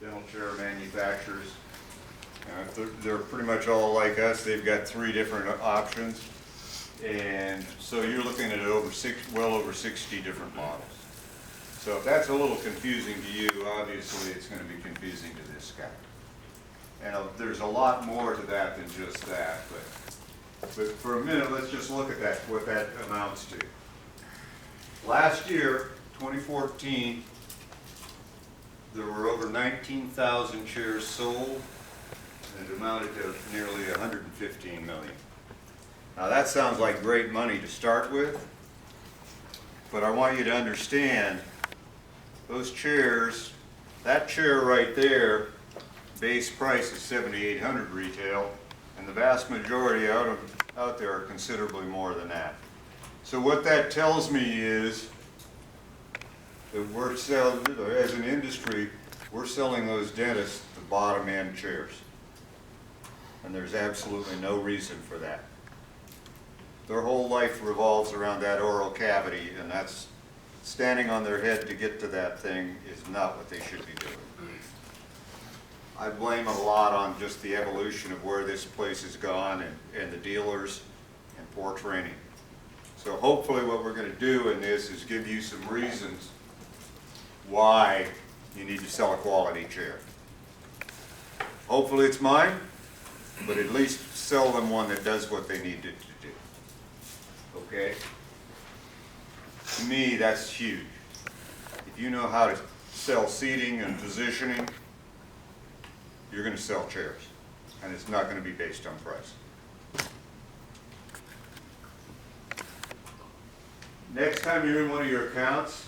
dental chair manufacturers. They're pretty much all like us. They've got 3 different options. And so you're looking at well over 60 different models. So if that's a little confusing to you, obviously it's going to be confusing to this guy. And there's a lot more to that than just that. But for a minute, let's just look at that, what that amounts to. Last year, 2014, there were over 19,000 chairs sold, and it amounted to nearly 115 million. Now that sounds like great money to start with, but I want you to understand those chairs, that chair right there, base price is $7,800 retail, and the vast majority out there are considerably more than that. So what that tells me is that we're selling, as an industry, we're selling those dentists the bottom end chairs. And there's absolutely no reason for that. Their whole life revolves around that oral cavity, and that's standing on their head to get to that thing is not what they should be doing. I blame a lot on just the evolution of where this place has gone and the dealers and poor training. So hopefully what we're going to do in this is give you some reasons why you need to sell a quality chair. Hopefully it's mine, but at least sell them one that does what they need it to do. Okay? To me, that's huge. If you know how to sell seating and positioning, you're going to sell chairs, and it's not going to be based on price. Next time you're in one of your accounts,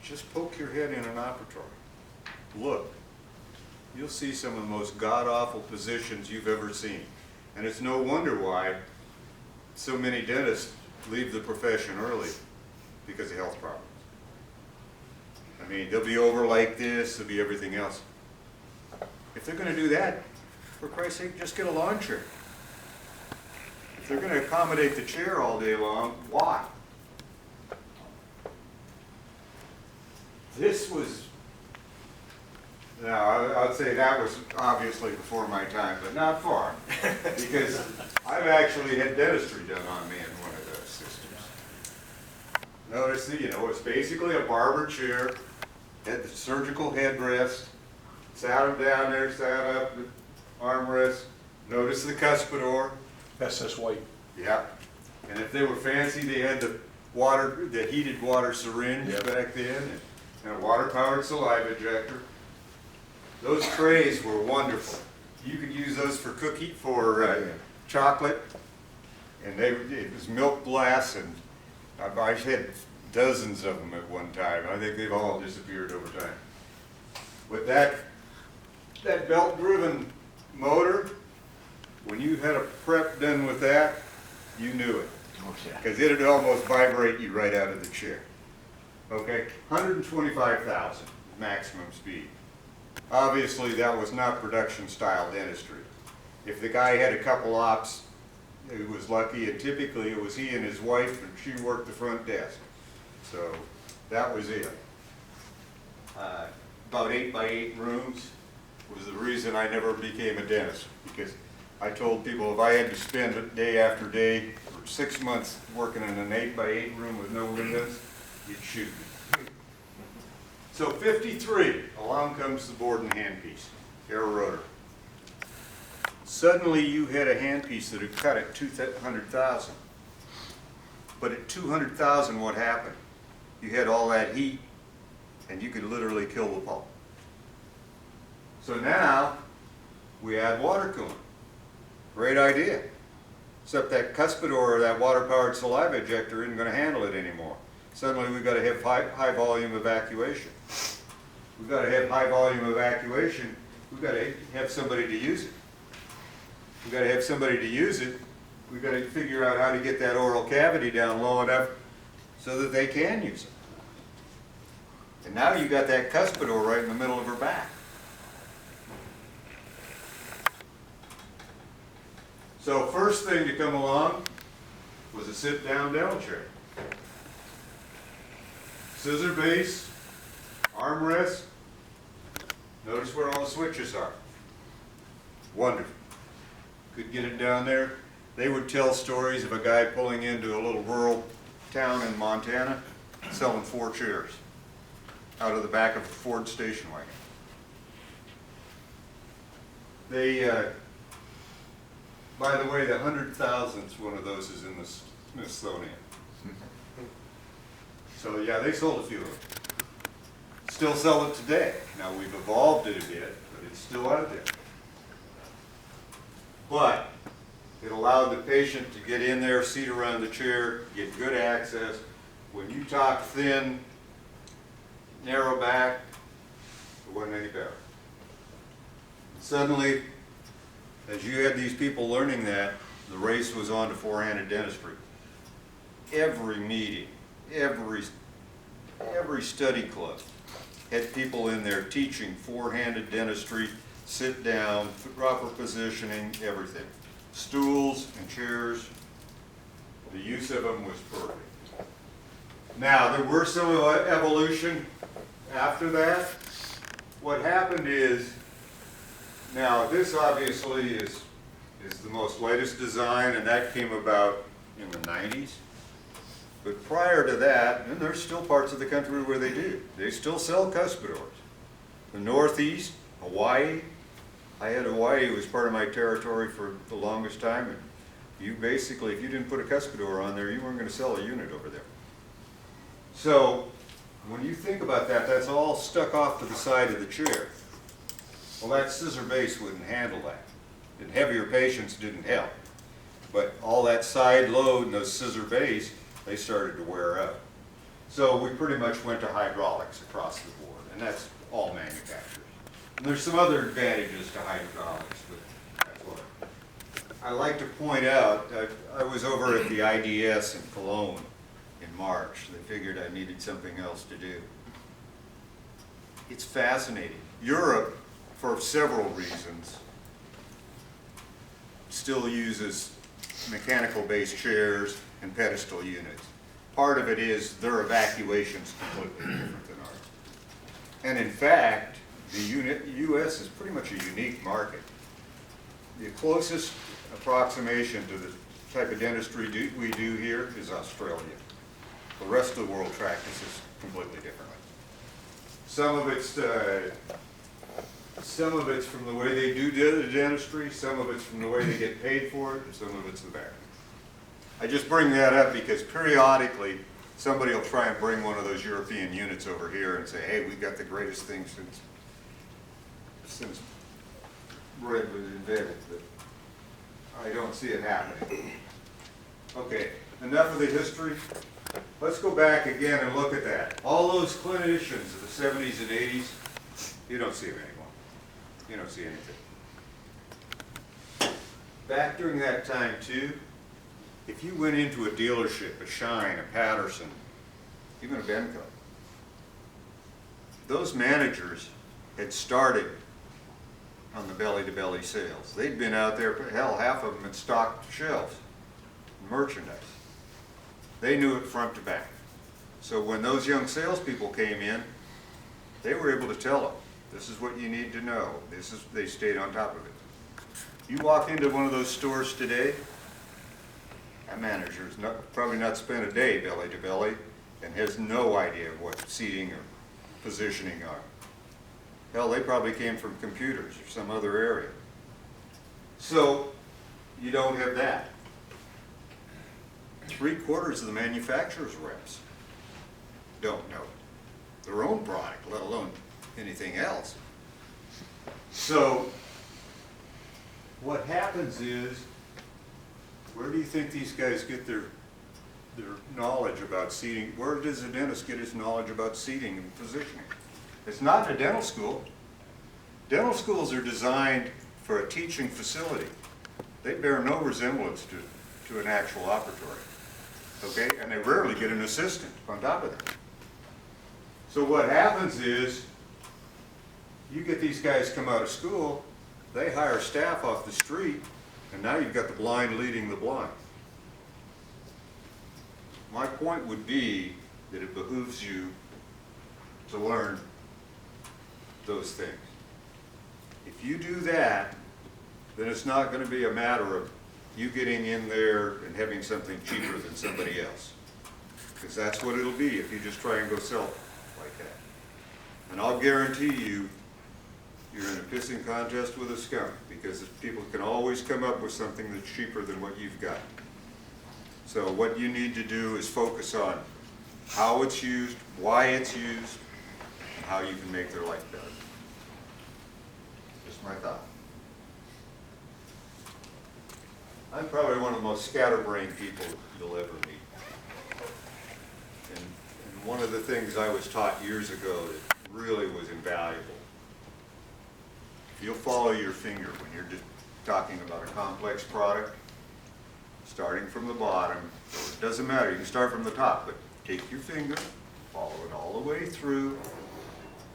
just poke your head in an operatory. Look. You'll see some of the most god-awful positions you've ever seen. And it's no wonder why so many dentists leave the profession early because of health problems. I mean, they'll be over like this, they'll be everything else. If they're going to do that, for Christ's sake, just get a lawn chair. If they're going to accommodate the chair all day long, why? This was, now I'd say that was obviously before my time, but not far, because I've actually had dentistry done on me in one of those systems. Notice that, it's basically a barber chair, had the surgical headrest, sat them down there, sat up, armrest. Notice the cuspidor. SS White. Yeah. And if they were fancy, they had the heated water syringe back then, and a water-powered saliva ejector. Those trays were wonderful. You could use those for chocolate, and it was milk glass, and I've had dozens of them at one time. I think they've all disappeared over time. With that belt-driven motor, when you had a prep done with that, you knew it, because it'd almost vibrate you right out of the chair. Okay, 125,000 maximum speed. Obviously, that was not production-style dentistry. If the guy had a couple ops, he was lucky, and typically it was he and his wife, and she worked the front desk. So that was it. About 8x8 rooms was the reason I never became a dentist, because I told people if I had to spend day after day for 6 months working in an 8x8 room with no windows, you'd shoot me. So 53, along comes the board and handpiece, air rotor. Suddenly you had a handpiece that had cut at 200,000. But at 200,000, what happened? You had all that heat, and you could literally kill the pulp. So now we add water cooling. Great idea. Except that cuspidor or that water-powered saliva ejector isn't going to handle it anymore. Suddenly we've got to have high volume evacuation. We've got to have high volume evacuation. We've got to have somebody to use it. We've got to have somebody to use it. We've got to figure out how to get that oral cavity down low enough so that they can use it. And now you've got that cuspidor right in the middle of her back. So first thing to come along was a sit-down dental chair. Scissor base, armrest. Notice where all the switches are. Wonderful. Could get it down there. They would tell stories of a guy pulling into a little rural town in Montana, selling 4 chairs out of the back of a Ford station wagon. They, by the way, the 100,000th one of those is in the Smithsonian. So yeah, they sold a few of them. Still sell it today. Now we've evolved it a bit, but it's still out there. But it allowed the patient to get in there, seat around the chair, get good access. When you talk thin, narrow back, it wasn't any better. Suddenly, as you had these people learning that, the race was on to four-handed dentistry. Every meeting, every study club had people in there teaching four-handed dentistry, sit down, proper positioning, everything. Stools and chairs, the use of them was perfect. Now, there were some evolution after that. What happened is, now this obviously is the most latest design, and that came about in the 90s. But prior to that, and there's still parts of the country where they do, they still sell cuspidors. The Northeast, Hawaii, I had Hawaii, it was part of my territory for the longest time, and you basically, if you didn't put a cuspidor on there, you weren't going to sell a unit over there. So, when you think about that, that's all stuck off to the side of the chair. Well, that scissor base wouldn't handle that. And heavier patients didn't help. But all that side load and those scissor base, they started to wear out. So we pretty much went to hydraulics across the board, and that's all manufacturers. And there's some other advantages to hydraulics, but that's what I like to point out. I was over at the IDS in Cologne in March. They figured I needed something else to do. It's fascinating. Europe, for several reasons, still uses mechanical-based chairs and pedestal units. Part of it is their evacuation's completely different than ours. And in fact, the U.S. is pretty much a unique market. The closest approximation to the type of dentistry we do here is Australia. The rest of the world practices completely differently. Some of it's from the way they do dentistry, some of it's from the way they get paid for it, and some of it's the back. I just bring that up because periodically somebody will try and bring one of those European units over here and say, hey, we've got the greatest thing since bread was invented, but I don't see it happening. Okay, enough of the history. Let's go back again and look at that. All those clinicians of the 70s and 80s, you don't see them anymore. You don't see anything. Back during that time too, if you went into a dealership, a Shine, a Patterson, even a Benco, those managers had started on the belly-to-belly sales. They'd been out there, hell, half of them had stocked shelves, merchandise. They knew it front to back. So when those young salespeople came in, they were able to tell them, this is what you need to know. They stayed on top of it. You walk into one of those stores today, that manager's probably not spent a day belly to belly and has no idea what seating or positioning are. Hell, they probably came from computers or some other area. So you don't have that. 3/4 of the manufacturer's reps don't know their own product, let alone anything else. So what happens is, where do you think these guys get their knowledge about seating? Where does a dentist get his knowledge about seating and positioning? It's not in a dental school. Dental schools are designed for a teaching facility. They bear no resemblance to an actual operatory. Okay, and they rarely get an assistant on top of that. So what happens is, you get these guys come out of school, they hire staff off the street, and now you've got the blind leading the blind. My point would be that it behooves you to learn those things. If you do that, then it's not going to be a matter of you getting in there and having something cheaper than somebody else. Because that's what it'll be if you just try and go sell it like that. And I'll guarantee you, you're in a pissing contest with a skunk, because people can always come up with something that's cheaper than what you've got. So what you need to do is focus on how it's used, why it's used, and how you can make their life better. Just my thought. I'm probably one of the most scatterbrained people you'll ever meet. And one of the things I was taught years ago that really was invaluable, you'll follow your finger when you're just talking about a complex product, starting from the bottom. So it doesn't matter, you can start from the top, but take your finger, follow it all the way through,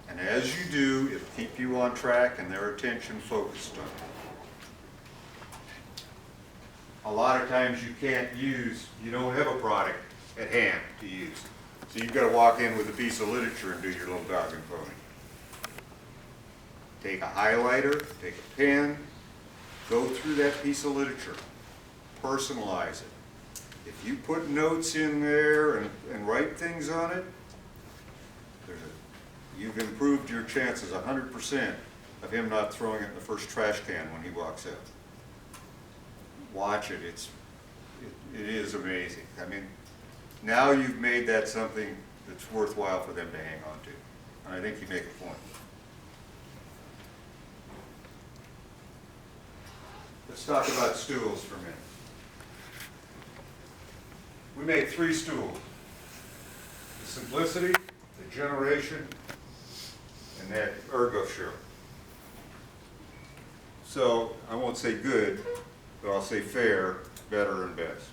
and as you do, it'll keep you on track and their attention focused on it. A lot of times you don't have a product at hand to use. So you've got to walk in with a piece of literature and do your little dog and pony. Take a highlighter, take a pen, go through that piece of literature, personalize it. If you put notes in there and write things on it, you've improved your chances 100% of him not throwing it in the first trash can when he walks out. Watch it, it is amazing. I mean, now you've made that something that's worthwhile for them to hang on to. And I think you make a point. Let's talk about stools for a minute. We made 3 stools. The Simplicity, the Generation, and that Ergo Shell. So I won't say good, but I'll say fair, better, and best.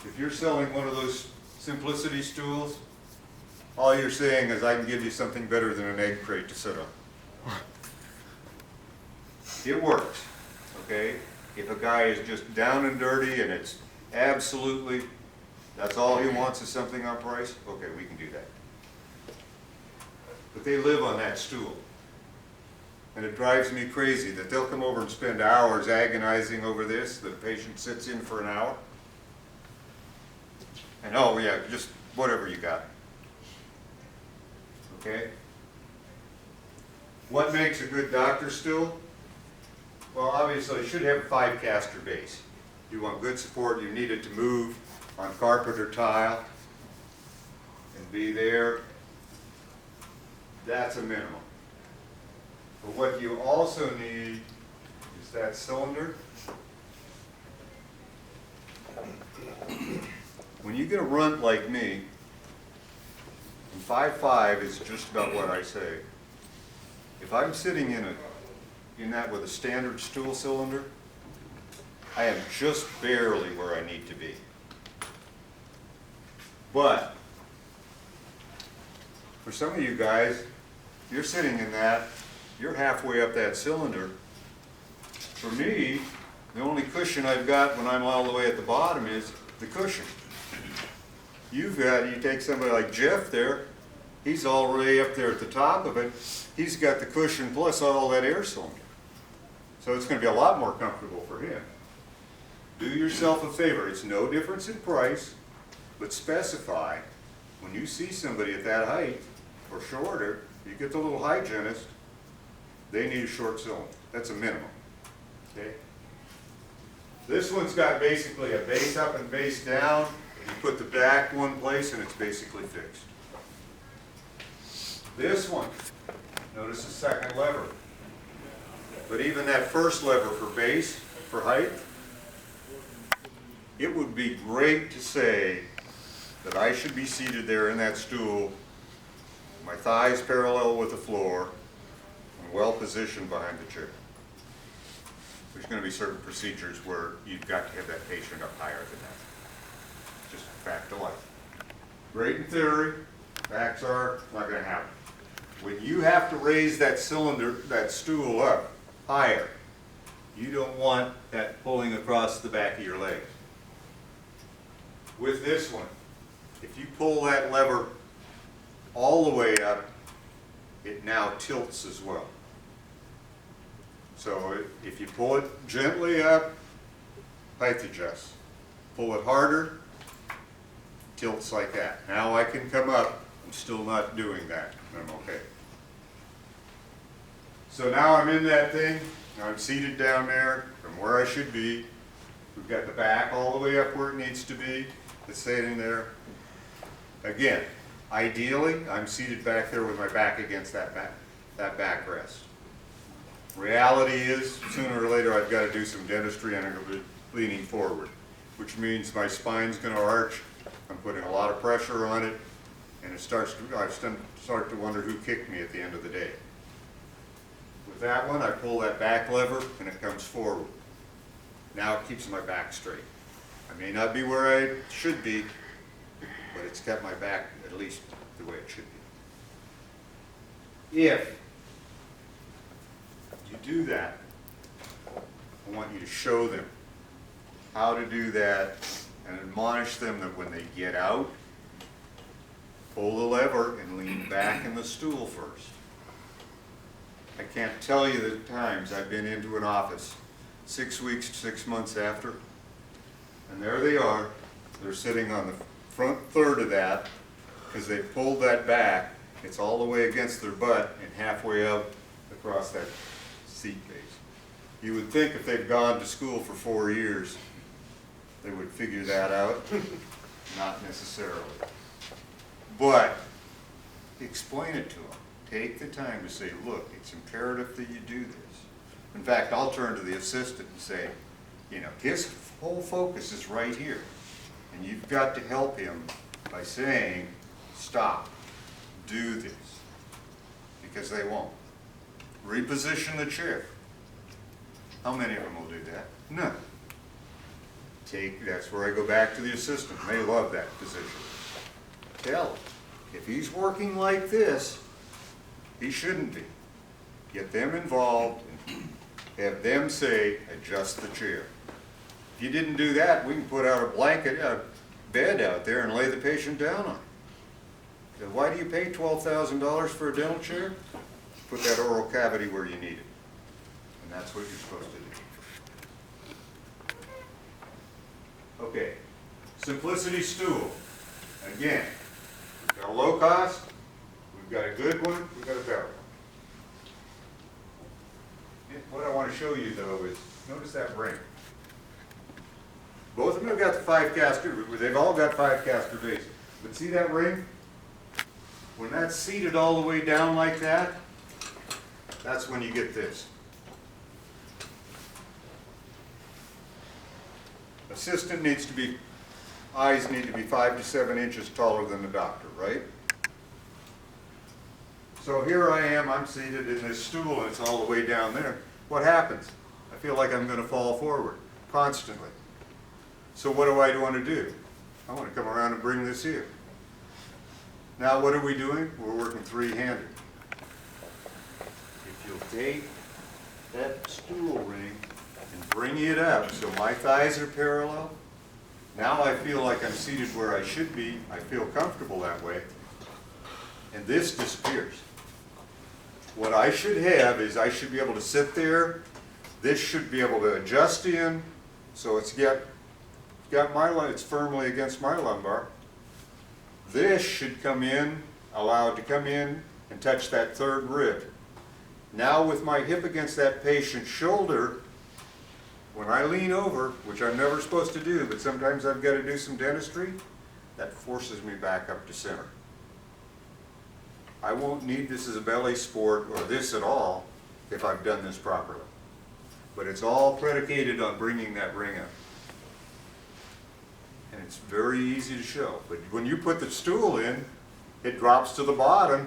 If you're selling one of those Simplicity stools, all you're saying is I can give you something better than an egg crate to sit on. It works, okay? If a guy is just down and dirty and it's absolutely, that's all he wants is something on price, okay, we can do that. But they live on that stool. And it drives me crazy that they'll come over and spend hours agonizing over this, that a patient sits in for an hour. And oh yeah, just whatever you got. Okay? What makes a good doctor stool? Well, obviously, it should have a 5-caster base. You want good support, you need it to move on carpet or tile and be there. That's a minimum. But what you also need is that cylinder. When you get a runt like me, and 5'5" is just about what I say. If I'm sitting in that with a standard stool cylinder, I am just barely where I need to be. But for some of you guys, you're sitting in that, you're halfway up that cylinder. For me, the only cushion I've got when I'm all the way at the bottom is the cushion. You take somebody like Jeff there, he's already up there at the top of it. He's got the cushion plus all that air cylinder. So it's going to be a lot more comfortable for him. Do yourself a favor. It's no difference in price, but specify when you see somebody at that height or shorter, you get the little hygienist, they need a short cylinder. That's a minimum. Okay? This one's got basically a base up and base down. You put the back one place and it's basically fixed. This one, notice the second lever. But even that first lever for base, for height, it would be great to say that I should be seated there in that stool, my thighs parallel with the floor, and well positioned behind the chair. There's going to be certain procedures where you've got to have that patient up higher than that. Just a fact of life. Great in theory, facts are not going to happen. When you have to raise that cylinder, that stool up higher, you don't want that pulling across the back of your legs. With this one, if you pull that lever all the way up, it now tilts as well. So if you pull it gently up, height adjusts. Pull it harder, tilts like that. Now I can come up. I'm still not doing that. I'm okay. So now I'm in that thing. I'm seated down there from where I should be. We've got the back all the way up where it needs to be. It's sitting there. Again, ideally, I'm seated back there with my back against that backrest. Reality is, sooner or later, I've got to do some dentistry and I'm going to be leaning forward, which means my spine's going to arch. I'm putting a lot of pressure on it, and I start to wonder who kicked me at the end of the day. With that one, I pull that back lever and it comes forward. Now it keeps my back straight. I may not be where I should be, but it's kept my back at least the way it should be. If you do that, I want you to show them how to do that and admonish them that when they get out, pull the lever and lean back in the stool first. I can't tell you the times I've been into an office 6 weeks, 6 months after, and there they are. They're sitting on the front third of that because they pulled that back. It's all the way against their butt and halfway up across that seat base. You would think if they've gone to school for 4 years, they would figure that out. Not necessarily. But explain it to them. Take the time to say, look, it's imperative that you do this. In fact, I'll turn to the assistant and say, you know, his whole focus is right here. And you've got to help him by saying, stop, do this. Because they won't. Reposition the chair. How many of them will do that? None. That's where I go back to the assistant. They love that position. Tell him, if he's working like this, he shouldn't be. Get them involved and have them say, adjust the chair. If you didn't do that, we can put out a blanket, a bed out there and lay the patient down on it. Why do you pay $12,000 for a dental chair? Put that oral cavity where you need it. And that's what you're supposed to do. Okay, Simplicity stool. Again, we've got a low cost, we've got a good one, we've got a better one. What I want to show you though is, notice that ring. Both of them have got the 5 caster, they've all got 5 caster bases. But see that ring? When that's seated all the way down like that, that's when you get this. Assistant needs to be, eyes need to be 5 to 7 inches taller than the doctor, right? So here I am, I'm seated in this stool and it's all the way down there. What happens? I feel like I'm going to fall forward constantly. So what do I want to do? I want to come around and bring this here. Now what are we doing? We're working 3-handed. If you'll take that stool ring and bring it up so my thighs are parallel, now I feel like I'm seated where I should be. I feel comfortable that way. And this disappears. What I should have is I should be able to sit there. This should be able to adjust in so it's it's firmly against my lumbar. This should come in, allowed to come in and touch that 3rd rib. Now with my hip against that patient's shoulder, when I lean over, which I'm never supposed to do, but sometimes I've got to do some dentistry, that forces me back up to center. I won't need this as a belly sport or this at all if I've done this properly. But it's all predicated on bringing that ring up. And it's very easy to show. But when you put the stool in, it drops to the bottom,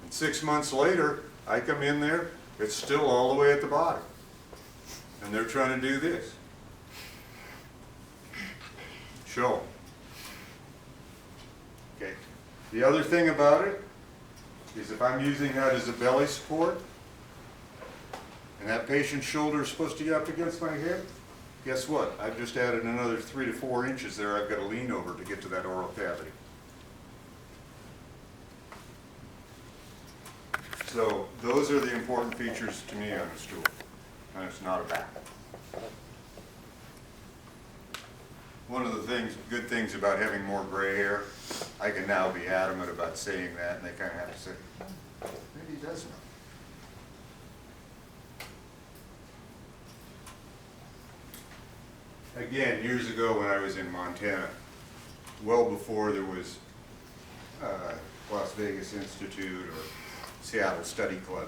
and 6 months later, I come in there, it's still all the way at the bottom. And they're trying to do this. Show them. Okay. The other thing about it is if I'm using that as a belly support, and that patient's shoulder is supposed to get up against my hip, guess what? I've just added another 3 to 4 inches there I've got to lean over to get to that oral cavity. So those are the important features to me on a stool, and it's not a back. One of the good things about having more gray hair, I can now be adamant about saying that, and they kind of have to say, maybe he does know. Again, years ago when I was in Montana, well before there was Las Vegas Institute or Seattle Study Club,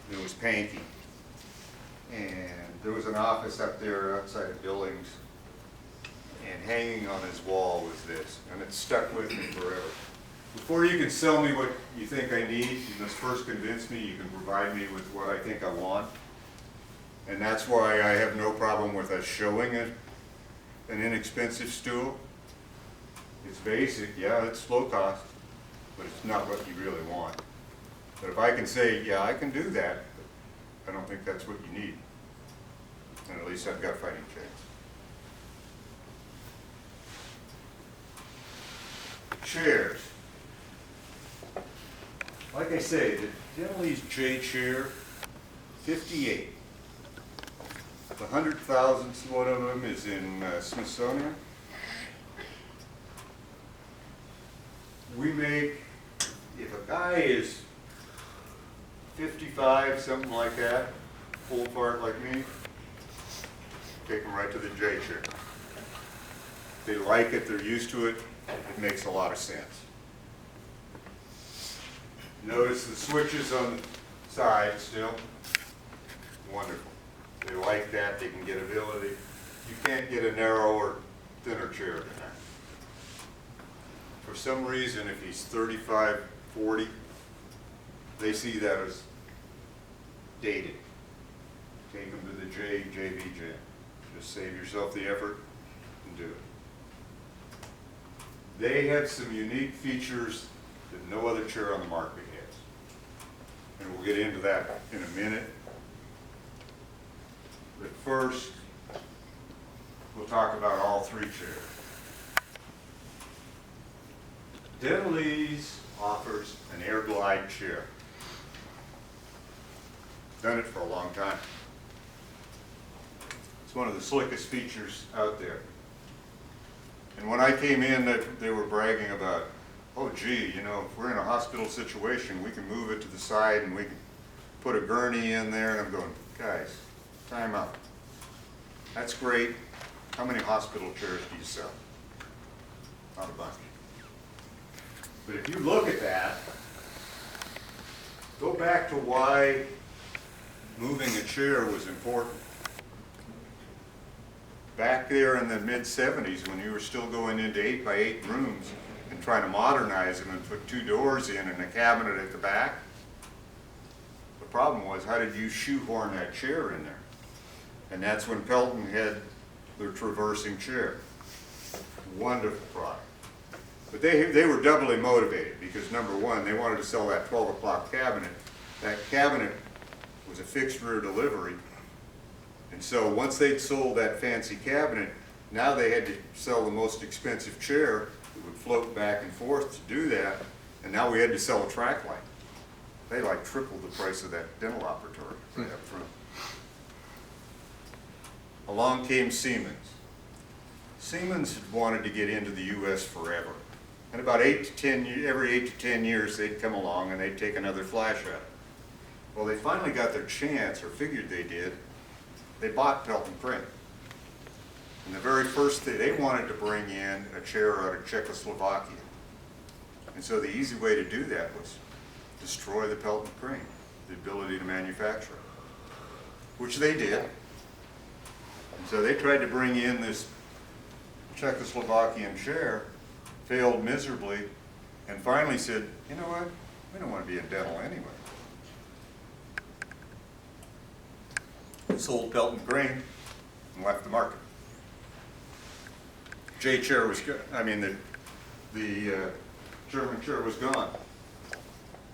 there was Pankey. And there was an office up there outside of Billings, and hanging on his wall was this, and it stuck with me forever. Before you can sell me what you think I need, you must first convince me you can provide me with what I think I want. And that's why I have no problem with us showing an inexpensive stool. It's basic, yeah, it's low cost, but it's not what you really want. But if I can say, yeah, I can do that, but I don't think that's what you need, and at least I've got a fighting chance. Chairs. Like I say, the Denley's J chair, 58. The 100,000th one of them is in Smithsonian. We make, if a guy is 55, something like that, full fart like me, take them right to the J chair. They like it, they're used to it, it makes a lot of sense. Notice the switches on the side still, wonderful. They like that, they can get ability. You can't get a narrower, thinner chair than that. For some reason, if he's 35, 40, they see that as dated. Take him to the JVJ. Just save yourself the effort and do it. They have some unique features that no other chair on the market has. And we'll get into that in a minute. But first, we'll talk about all three chairs. Denley's offers an air glide chair. Done it for a long time. It's one of the slickest features out there. And when I came in, they were bragging about, oh gee, you know, if we're in a hospital situation, we can move it to the side and we can put a gurney in there. And I'm going, guys, time out. That's great. How many hospital chairs do you sell? Not a bunch. But if you look at that, go back to why moving a chair was important. Back there in the mid-70s, when you were still going into 8x8 rooms and trying to modernize them and put two doors in and a cabinet at the back, the problem was, how did you shoehorn that chair in there? And that's when Pelton had their traversing chair. Wonderful product. But they were doubly motivated because, number one, they wanted to sell that 12 o'clock cabinet. That cabinet was a fixed rear delivery. And so once they'd sold that fancy cabinet, now they had to sell the most expensive chair that would float back and forth to do that. And now we had to sell a track light. They like tripled the price of that dental operatory right up front. Along came Siemens. Siemens had wanted to get into the U.S. forever. And about every 8 to 10 years, they'd come along and they'd take another flash at it. Well, they finally got their chance, or figured they did. They bought Pelton Print. And the very first thing, they wanted to bring in a chair out of Czechoslovakia. And so the easy way to do that was destroy the Pelton Print, the ability to manufacture it, which they did. And so they tried to bring in this Czechoslovakian chair, failed miserably, and finally said, you know what, we don't want to be in dental anyway. Sold Pelton Crane and left the market. J chair was, the German chair was gone.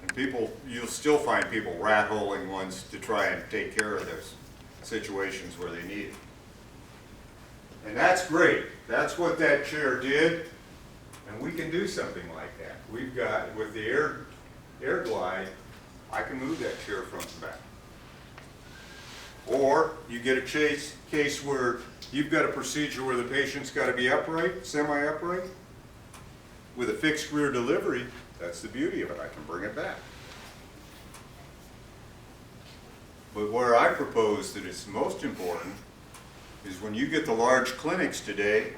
And people, you'll still find people rat-holing ones to try and take care of those situations where they need it. And that's great. That's what that chair did. And we can do something like that. We've got, with the air glide, I can move that chair front and back. Or you get a case where you've got a procedure where the patient's got to be upright, semi-upright, with a fixed rear delivery. That's the beauty of it. I can bring it back. But where I propose that it's most important is when you get the large clinics today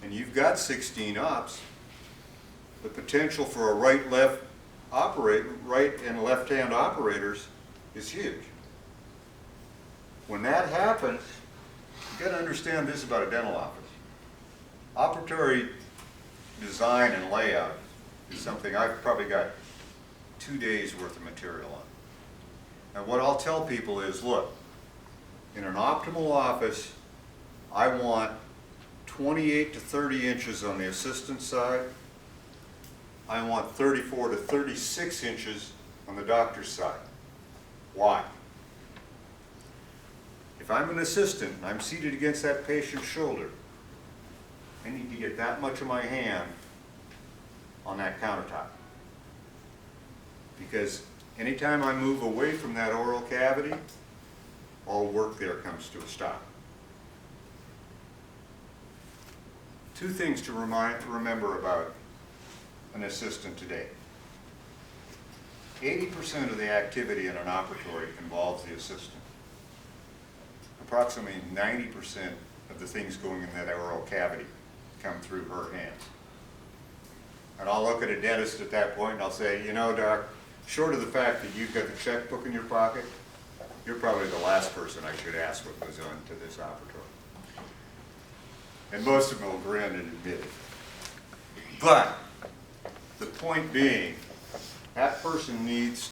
and you've got 16 ops, the potential for a right and left-hand operators is huge. When that happens, you've got to understand this about a dental office. Operatory design and layout is something I've probably got 2 days worth of material on. And what I'll tell people is, look, in an optimal office, I want 28 to 30 inches on the assistant side. I want 34 to 36 inches on the doctor's side. Why? If I'm an assistant and I'm seated against that patient's shoulder, I need to get that much of my hand on that countertop. Because anytime I move away from that oral cavity, all work there comes to a stop. Two things to remember about an assistant today. 80% of the activity in an operatory involves the assistant. Approximately 90% of the things going in that oral cavity come through her hands. And I'll look at a dentist at that point and I'll say, you know, doc, short of the fact that you've got the checkbook in your pocket, you're probably the last person I should ask what goes on to this operatory. And most of them will grin and admit it. But the point being, that person needs